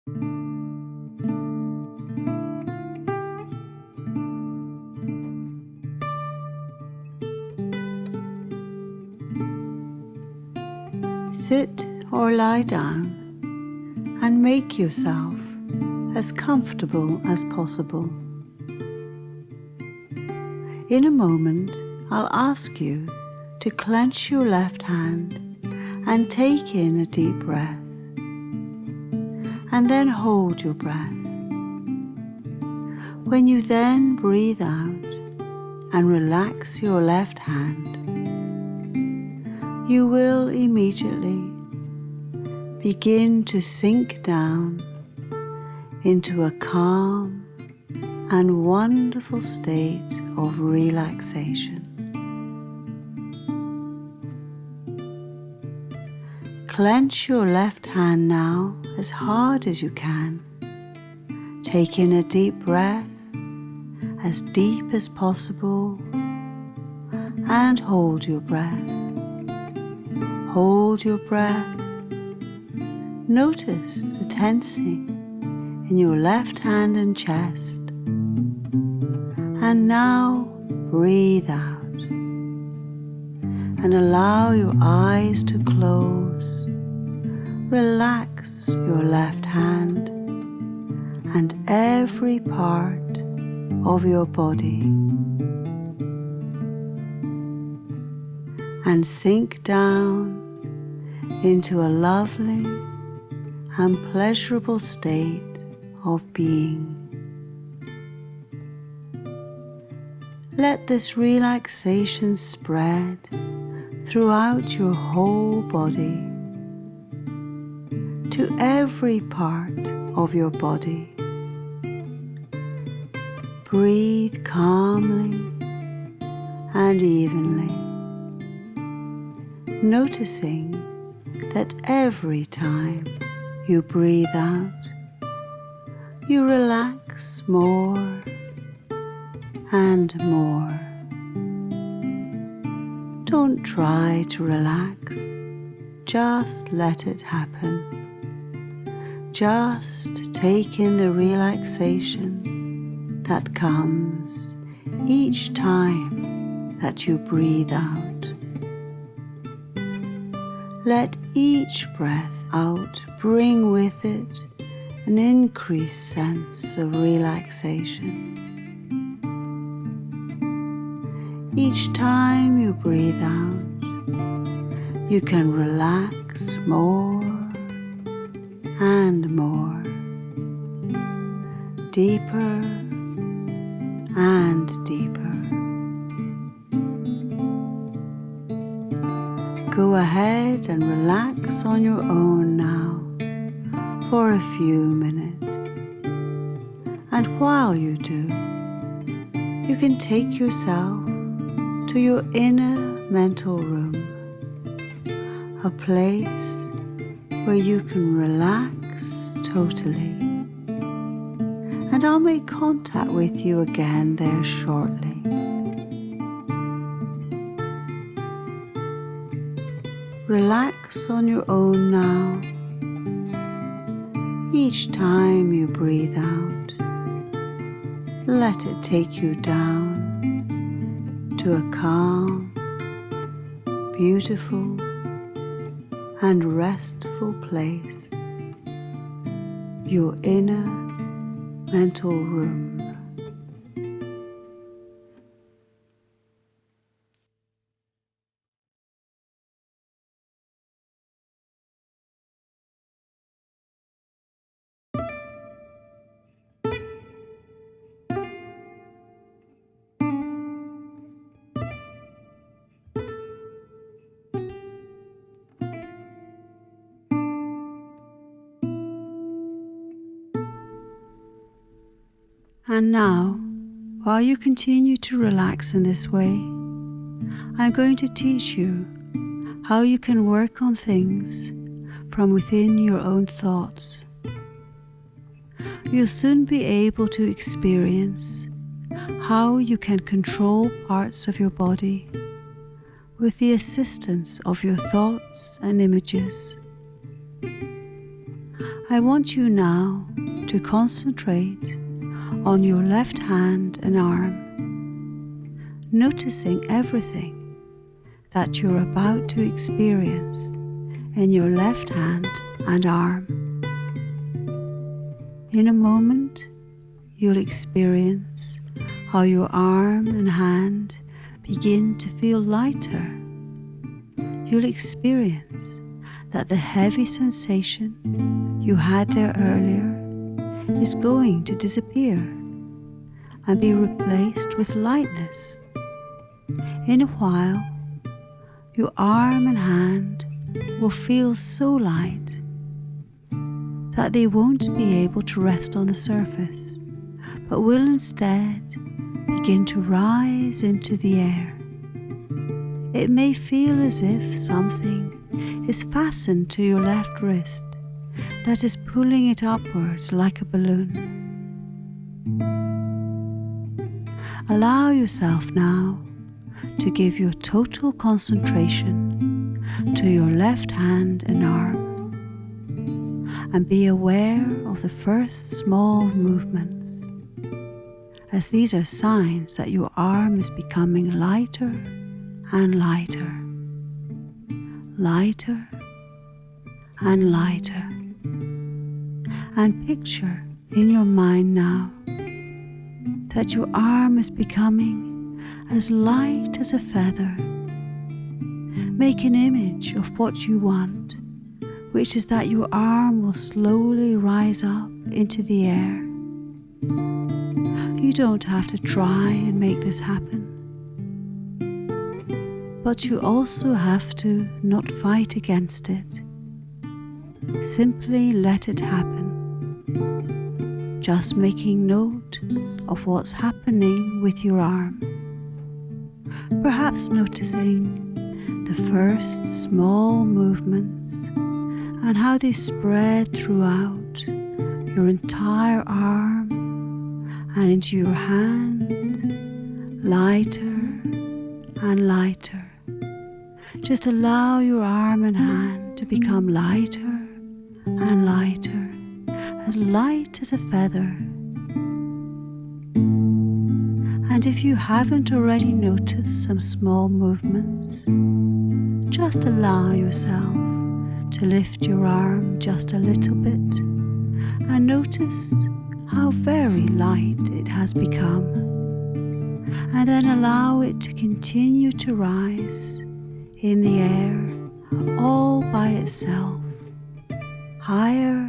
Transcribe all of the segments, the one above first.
Sit or lie down and make yourself as comfortable as possible. In a moment, I'll ask you to clench your left hand and take in a deep breath, and then hold your breath. When you then breathe out and relax your left hand, you will immediately begin to sink down into a calm and wonderful state of relaxation. Clench your left hand now as hard as you can. Take in a deep breath, as deep as possible, and hold your breath. Hold your breath. Notice the tensing in your left hand and chest. And now breathe out and allow your eyes to close. Relax your left hand and every part of your body, and sink down into a lovely and pleasurable state of being. Let this relaxation spread throughout your whole body, to every part of your body. Breathe calmly and evenly, noticing that every time you breathe out, you relax more and more. Don't try to relax, just let it happen. Just take in the relaxation that comes each time that you breathe out. Let each breath out bring with it an increased sense of relaxation. Each time you breathe out, you can relax more and more, deeper and deeper. Go ahead and relax on your own now for a few minutes. And while you do, you can take yourself to your inner mental room, a place where you can relax totally. And I'll make contact with you again there shortly. Relax on your own now. Each time you breathe out, let it take you down to a calm, beautiful, and restful place, your inner mental room. And now, while you continue to relax in this way, I'm going to teach you how you can work on things from within your own thoughts. You'll soon be able to experience how you can control parts of your body with the assistance of your thoughts and images. I want you now to concentrate on your left hand and arm, noticing everything that you're about to experience in your left hand and arm. In a moment, you'll experience how your arm and hand begin to feel lighter. You'll experience that the heavy sensation you had there earlier is going to disappear and be replaced with lightness. In a while, your arm and hand will feel so light that they won't be able to rest on the surface, but will instead begin to rise into the air. It may feel as if something is fastened to your left wrist that is pulling it upwards like a balloon. Allow yourself now to give your total concentration to your left hand and arm, and be aware of the first small movements, as these are signs that your arm is becoming lighter and lighter, lighter and lighter. And picture in your mind now that your arm is becoming as light as a feather. Make an image of what you want, which is that your arm will slowly rise up into the air. You don't have to try and make this happen, but you also have to not fight against it. Simply let it happen, just making note of what's happening with your arm. Perhaps noticing the first small movements and how they spread throughout your entire arm and into your hand, lighter and lighter. Just allow your arm and hand to become lighter and lighter, as light as a feather. And if you haven't already noticed some small movements, just allow yourself to lift your arm just a little bit and notice how very light it has become. And then allow it to continue to rise in the air all by itself, higher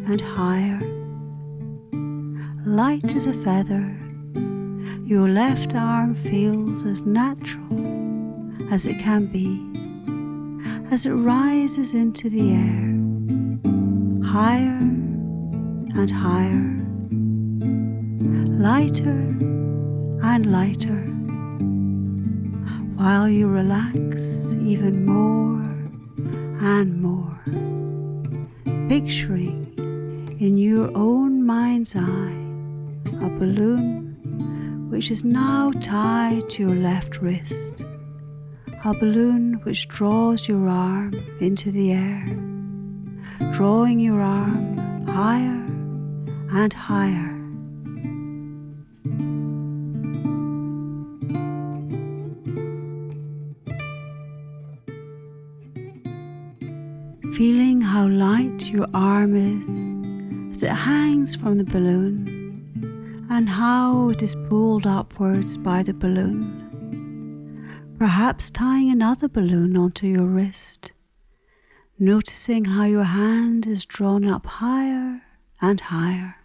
and higher. Light as a feather, your left arm feels as natural as it can be as it rises into the air, higher and higher, lighter and lighter, while you relax even more and more, picturing in your own mind's eye a balloon which is now tied to your left wrist, a balloon which draws your arm into the air, drawing your arm higher and higher. Feeling how light your arm is as it hangs from the balloon, and how it is pulled upwards by the balloon, perhaps tying another balloon onto your wrist, noticing how your hand is drawn up higher and higher,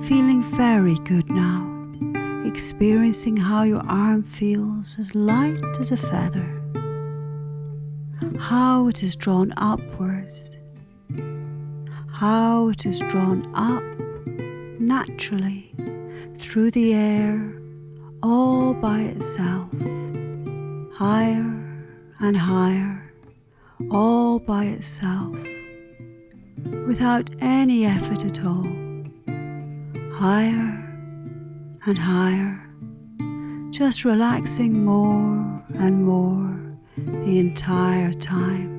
feeling very good now, experiencing how your arm feels as light as a feather, how it is drawn upwards, how it is drawn up naturally through the air all by itself, higher and higher, all by itself, without any effort at all, higher and higher, just relaxing more and more the entire time.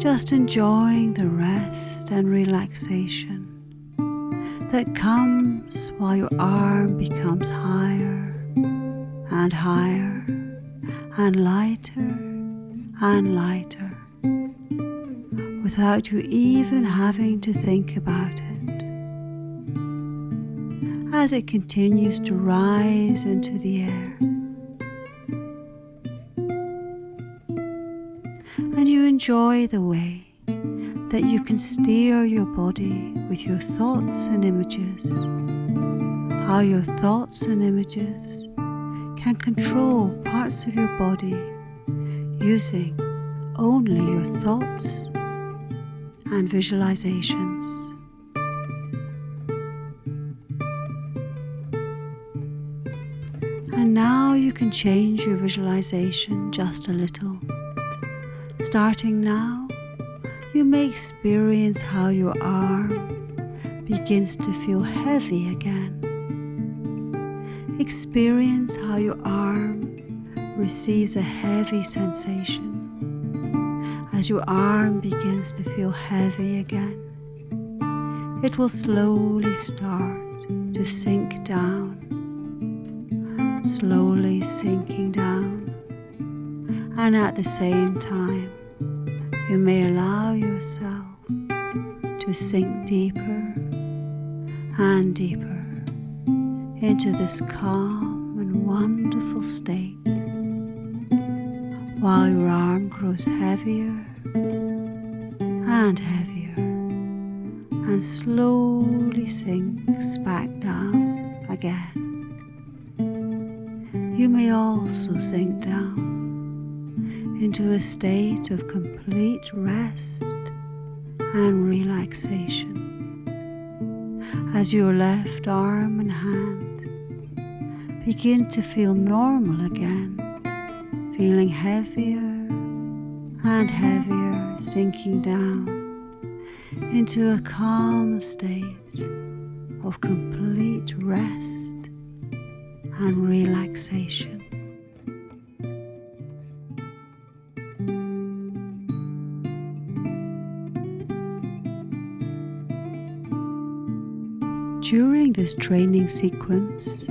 just enjoying the rest and relaxation that comes while your arm becomes higher and higher and lighter and lighter, without you even having to think about it, as it continues to rise into the air. And you enjoy the way that you can steer your body with your thoughts and images, how your thoughts and images can control parts of your body using only your thoughts and visualizations. And now you can change your visualization just a little. Starting now, you may experience how your arm begins to feel heavy again. Experience how your arm receives a heavy sensation. As your arm begins to feel heavy again, it will slowly start to sink down, slowly sinking down, and at the same time, you may allow yourself to sink deeper and deeper into this calm and wonderful state, while your arm grows heavier and heavier and slowly sinks back down again. You may also sink down into a state of complete rest and relaxation, as your left arm and hand begin to feel normal again, feeling heavier and heavier, sinking down into a calm state of complete rest and relaxation. During this training sequence,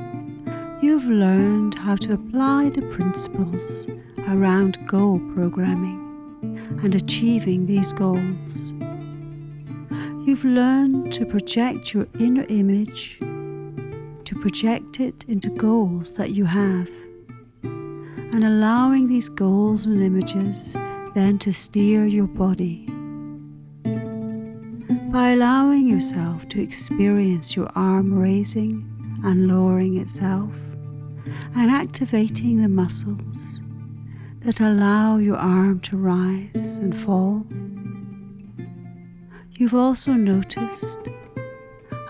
you've learned how to apply the principles around goal programming and achieving these goals. You've learned to project your inner image, to project it into goals that you have, and allowing these goals and images then to steer your body. By allowing yourself to experience your arm raising and lowering itself, and activating the muscles that allow your arm to rise and fall. You've also noticed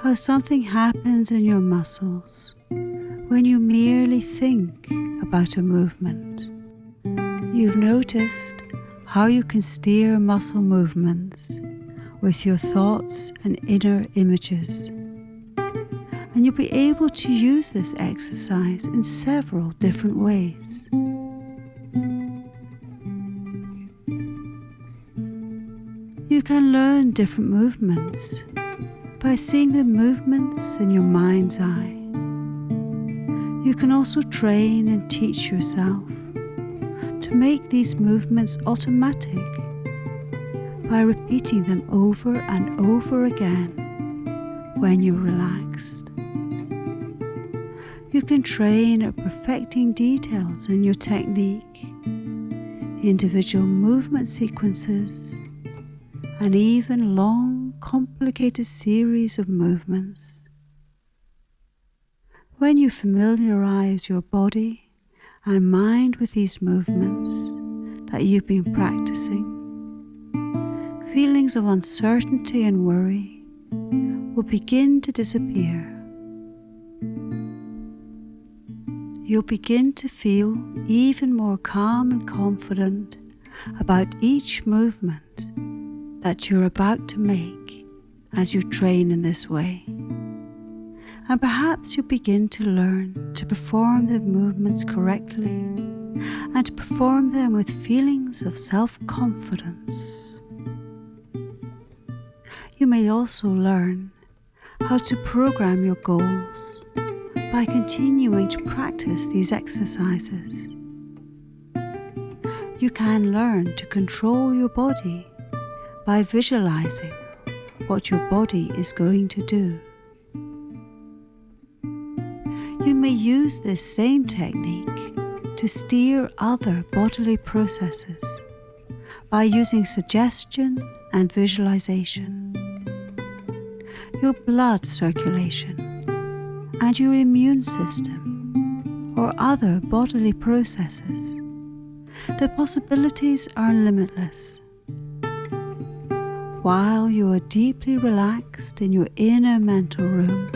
how something happens in your muscles when you merely think about a movement. You've noticed how you can steer muscle movements with your thoughts and inner images. And you'll be able to use this exercise in several different ways. You can learn different movements by seeing the movements in your mind's eye. You can also train and teach yourself to make these movements automatic by repeating them over and over again when you're relaxed. You can train at perfecting details in your technique, individual movement sequences, and even long, complicated series of movements. When you familiarize your body and mind with these movements that you've been practicing, feelings of uncertainty and worry will begin to disappear. You'll begin to feel even more calm and confident about each movement that you're about to make as you train in this way. And perhaps you'll begin to learn to perform the movements correctly and to perform them with feelings of self-confidence. You may also learn how to program your goals by continuing to practice these exercises. You can learn to control your body by visualizing what your body is going to do. You may use this same technique to steer other bodily processes by using suggestion and visualization. Your blood circulation and your immune system or other bodily processes. The possibilities are limitless. While you are deeply relaxed in your inner mental room,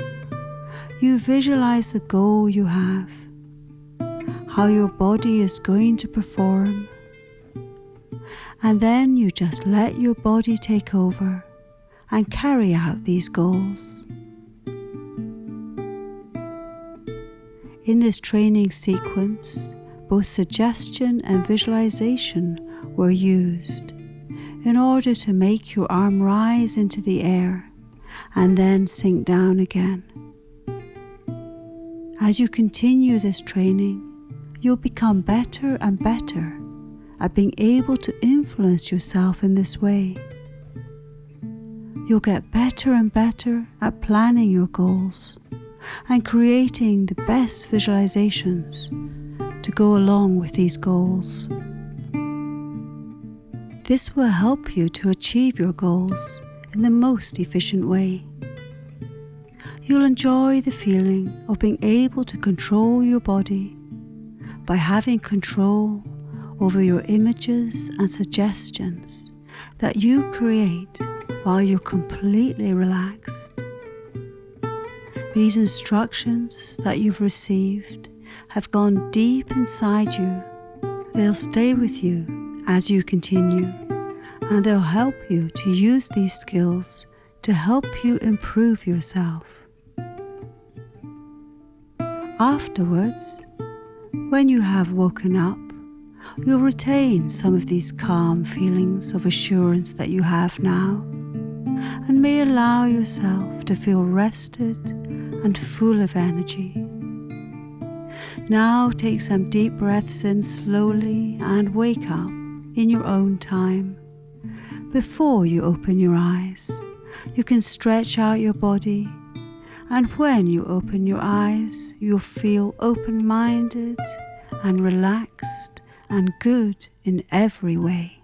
you visualize the goal you have, how your body is going to perform, and then you just let your body take over and carry out these goals. In this training sequence, both suggestion and visualization were used in order to make your arm rise into the air and then sink down again. As you continue this training, you'll become better and better at being able to influence yourself in this way. You'll get better and better at planning your goals and creating the best visualizations to go along with these goals. This will help you to achieve your goals in the most efficient way. You'll enjoy the feeling of being able to control your body by having control over your images and suggestions that you create while you're completely relaxed. These instructions that you've received have gone deep inside you. They'll stay with you as you continue, and they'll help you to use these skills to help you improve yourself. Afterwards, when you have woken up, you'll retain some of these calm feelings of assurance that you have now, and may allow yourself to feel rested and full of energy. Now take some deep breaths in slowly and wake up in your own time. Before you open your eyes, you can stretch out your body, and when you open your eyes, you'll feel open-minded and relaxed and good in every way.